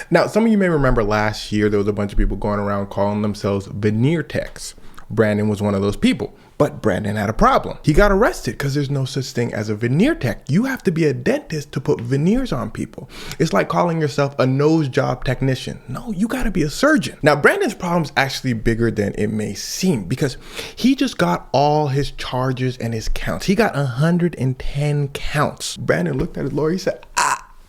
Now, some of you may remember last year, there was a bunch of people going around calling themselves veneer techs. Brandon was one of those people, but Brandon had a problem. He got arrested because there's no such thing as a veneer tech. You have to be a dentist to put veneers on people. It's like calling yourself a nose job technician. No, you got to be a surgeon. Now, Brandon's problem is actually bigger than it may seem because he just got all his charges and his counts. He got 110 counts. Brandon looked at his lawyer. He said,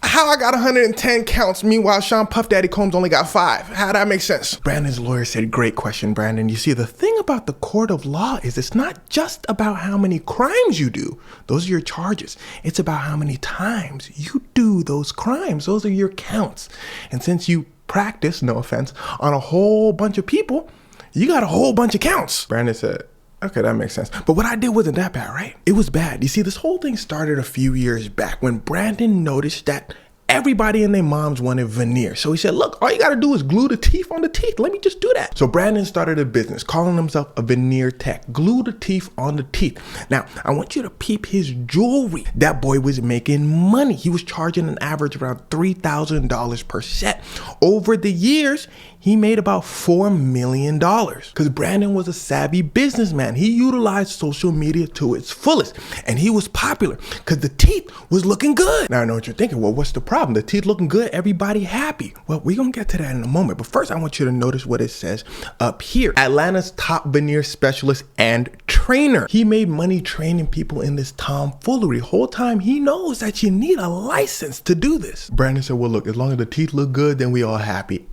how I got 110 counts, meanwhile Sean Puff Daddy Combs only got 5? How'd that make sense? Brandon's lawyer said, great question, Brandon. You see, the thing about the court of law is it's not just about how many crimes you do. Those are your charges. It's about how many times you do those crimes. Those are your counts. And since you practice, no offense, on a whole bunch of people, you got a whole bunch of counts. Brandon said, okay, that makes sense. But what I did wasn't that bad, right? It was bad. You see, this whole thing started a few years back when Brandon noticed that everybody and their moms wanted veneer. So he said, look, all you got to do is glue the teeth on the teeth. Let me just do that. So Brandon started a business calling himself a veneer tech. Glue the teeth on the teeth. Now, I want you to peep his jewelry. That boy was making money. He was charging an average around $3,000 per set. Over the years, he made about $4 million because Brandon was a savvy businessman. He utilized social media to its fullest, and he was popular because the teeth was looking good. Now I know what you're thinking. Well, what's the problem? The teeth looking good, everybody happy. Well, we're going to get to that in a moment. But first, I want you to notice what it says up here. Atlanta's top veneer specialist and trainer. He made money training people in this tomfoolery. Whole time he knows that you need a license to do this. Brandon said, well, look, as long as the teeth look good, then we all happy.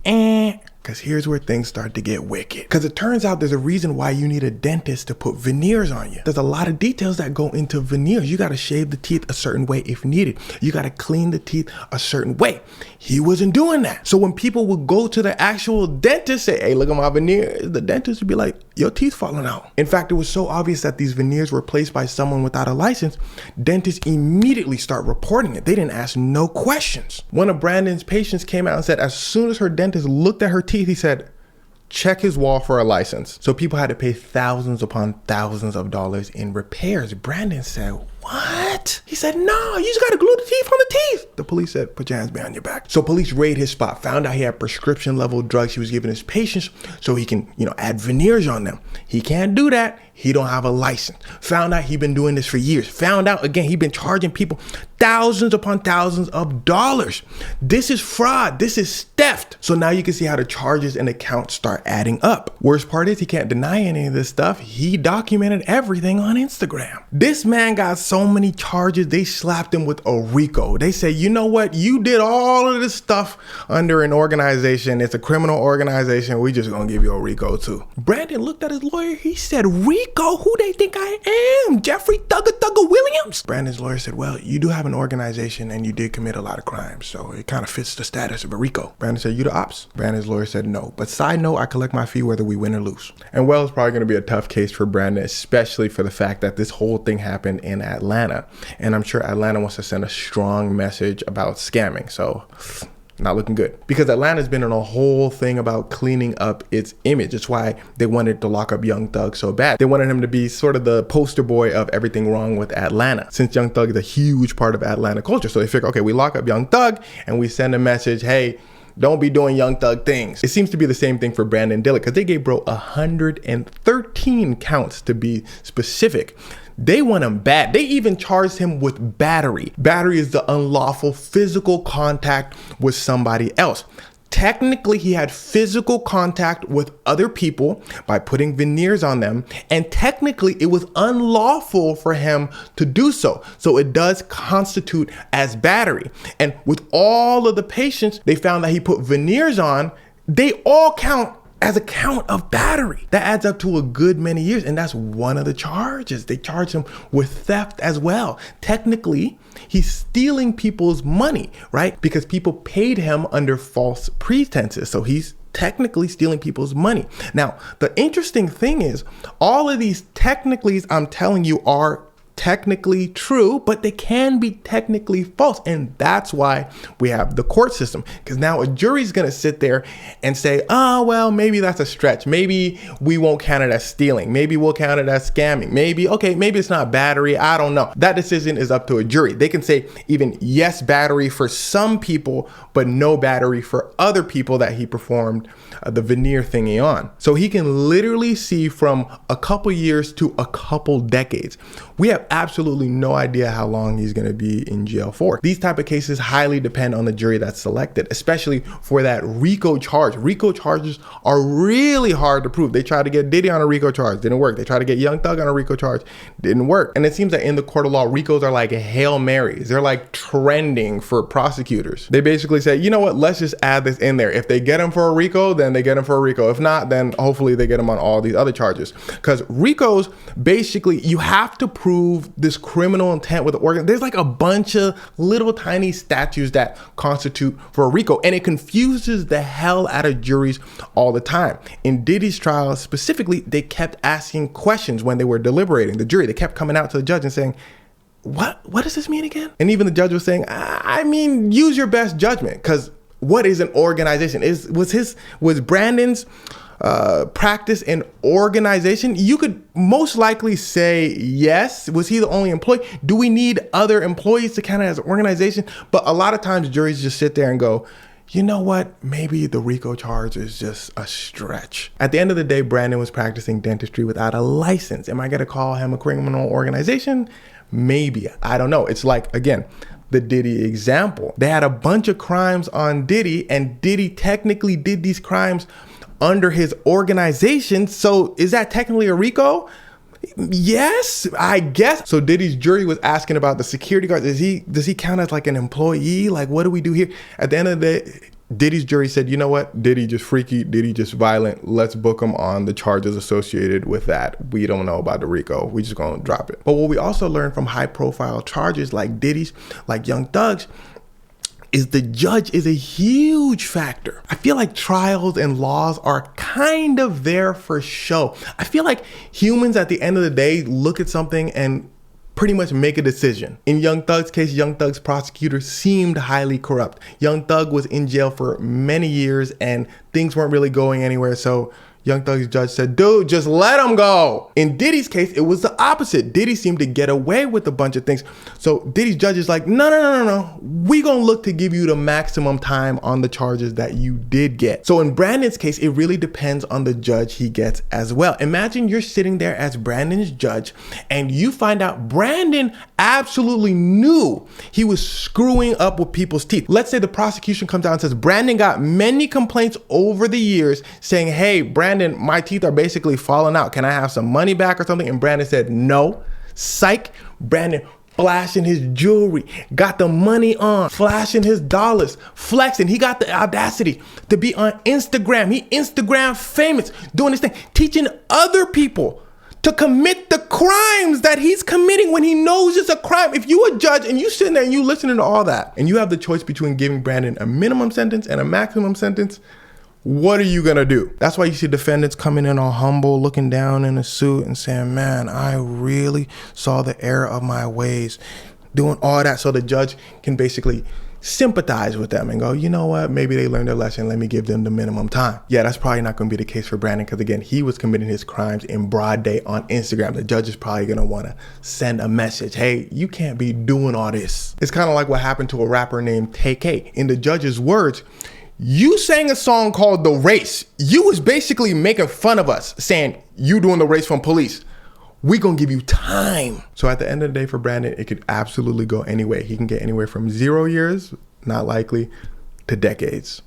Because here's where things start to get wicked. Because it turns out there's a reason why you need a dentist to put veneers on you. There's a lot of details that go into veneers. You got to shave the teeth a certain way if needed. You got to clean the teeth a certain way. He wasn't doing that. So when people would go to the actual dentist, say, hey, look at my veneers, the dentist would be like, your teeth falling out. In fact, it was so obvious that these veneers were placed by someone without a license, dentists immediately start reporting it. They didn't ask no questions. One of Brandon's patients came out and said, as soon as her dentist looked at her teeth, he said, check his wall for a license. So people had to pay thousands upon thousands of dollars in repairs. Brandon said, what? He said, no, you just got to glue the teeth on the teeth. The police said, put your hands behind your back. So police raided his spot, found out he had prescription level drugs he was giving his patients so he can, add veneers on them. He can't do that. He don't have a license. Found out he'd been doing this for years. Found out again, he'd been charging people thousands upon thousands of dollars. This is fraud. This is theft. So now you can see how the charges and accounts start adding up. Worst part is he can't deny any of this stuff. He documented everything on Instagram. This man got so many charges, they slapped him with a RICO. They say, you know what? You did all of this stuff under an organization. It's a criminal organization. We just gonna give you a RICO too. Brandon looked at his lawyer. He said, RICO? Who they think I am? Jeffrey Thugger Williams? Brandon's lawyer said, well, you do have an organization and you did commit a lot of crimes, so it kind of fits the status of a RICO. Brandon said, you the ops? Brandon's lawyer said, no. But side note, I collect my fee whether we win or lose. And well, it's probably gonna be a tough case for Brandon, especially for the fact that this whole thing happened in Atlanta. And I'm sure Atlanta wants to send a strong message about scamming. So not looking good because Atlanta's been in a whole thing about cleaning up its image. That's why they wanted to lock up Young Thug so bad. They wanted him to be sort of the poster boy of everything wrong with Atlanta, since Young Thug is a huge part of Atlanta culture. So they figure, okay, we lock up Young Thug and we send a message, hey, don't be doing Young Thug things. It seems to be the same thing for Brandon Dillard because they gave bro 113 counts to be specific. They want him bad. They even charged him with battery. Battery is the unlawful physical contact with somebody else. Technically, he had physical contact with other people by putting veneers on them. And technically, it was unlawful for him to do so. So it does constitute as battery. And with all of the patients, they found that he put veneers on. They all count as a count of battery. That adds up to a good many years. And that's one of the charges. They charge him with theft as well. Technically, he's stealing people's money, right? Because people paid him under false pretenses. So he's technically stealing people's money. Now, the interesting thing is all of these technicallys I'm telling you are technically true, but they can be technically false. And that's why we have the court system. Because now a jury's going to sit there and say, oh, well, maybe that's a stretch. Maybe we won't count it as stealing. Maybe we'll count it as scamming. Maybe it's not battery. I don't know. That decision is up to a jury. They can say even yes, battery for some people, but no battery for other people that he performed the veneer thingy on. So he can literally see from a couple years to a couple decades. We have absolutely no idea how long he's going to be in jail for. These type of cases highly depend on the jury that's selected, especially for that RICO charge. RICO charges are really hard to prove. They tried to get Diddy on a RICO charge, didn't work. They tried to get Young Thug on a RICO charge, didn't work. And it seems that in the court of law, RICOs are like Hail Marys. They're like trending for prosecutors. They basically say, you know what, let's just add this in there. If they get him for a RICO, then they get him for a RICO. If not, then hopefully they get him on all these other charges. Because RICOs, basically, you have to prove this criminal intent with the organ. There's like a bunch of little tiny statutes that constitute for a RICO, and it confuses the hell out of juries all the time. In Diddy's trial specifically, they kept asking questions when they were deliberating. The jury, they kept coming out to the judge and saying, what does this mean again? And even the judge was saying, I mean, use your best judgment, because what is an organization? Was Brandon's practice and organization? You could most likely say yes. Was he the only employee? Do we need other employees to count it as an organization? But a lot of times juries just sit there and go, you know what? Maybe the RICO charge is just a stretch. At the end of the day, Brandon was practicing dentistry without a license. Am I going to call him a criminal organization? Maybe. I don't know. It's like, again, the Diddy example. They had a bunch of crimes on Diddy, and Diddy technically did these crimes under his organization. So is that technically a RICO? Yes, I guess. So Diddy's jury was asking about the security guard. Does he count as like an employee? Like, what do we do here? At the end of the day, Diddy's jury said, you know what? Diddy just freaky. Diddy just violent. Let's book him on the charges associated with that. We don't know about the RICO. We just gonna drop it. But what we also learned from high profile charges like Diddy's, like Young Thug's, is the judge is a huge factor. I feel like trials and laws are kind of there for show. I feel like humans at the end of the day look at something and pretty much make a decision. In Young Thug's case, Young Thug's prosecutor seemed highly corrupt. Young Thug was in jail for many years and things weren't really going anywhere. So Young Thug's judge said, dude, just let him go. In Diddy's case, it was the opposite. Diddy seemed to get away with a bunch of things. So Diddy's judge is like, no. We gonna look to give you the maximum time on the charges that you did get. So in Brandon's case, it really depends on the judge he gets as well. Imagine you're sitting there as Brandon's judge and you find out Brandon absolutely knew he was screwing up with people's teeth. Let's say the prosecution comes out and says, Brandon got many complaints over the years saying, hey, Brandon, my teeth are basically falling out. Can I have some money back or something? And Brandon said, no. Psych. Brandon flashing his jewelry, got the money on, flashing his dollars, flexing. He got the audacity to be on Instagram. He Instagram famous, doing this thing, teaching other people to commit the crimes that he's committing when he knows it's a crime. If you a judge and you sitting there and you listening to all that, and you have the choice between giving Brandon a minimum sentence and a maximum sentence, what are you gonna do? That's why you see defendants coming in all humble, looking down in a suit and saying, man, I really saw the error of my ways, doing all that so the judge can basically sympathize with them and go, you know what, maybe they learned their lesson, let me give them the minimum time. Yeah, that's probably not gonna be the case for Brandon, because again, he was committing his crimes in broad day on Instagram. The judge is probably gonna wanna send a message, hey, you can't be doing all this. It's kind of like what happened to a rapper named TK. In the judge's words, you sang a song called The Race. You was basically making fun of us, saying you doing the race from police. We gonna give you time. So at the end of the day for Brandon, it could absolutely go anyway. He can get anywhere from 0 years, not likely, to decades.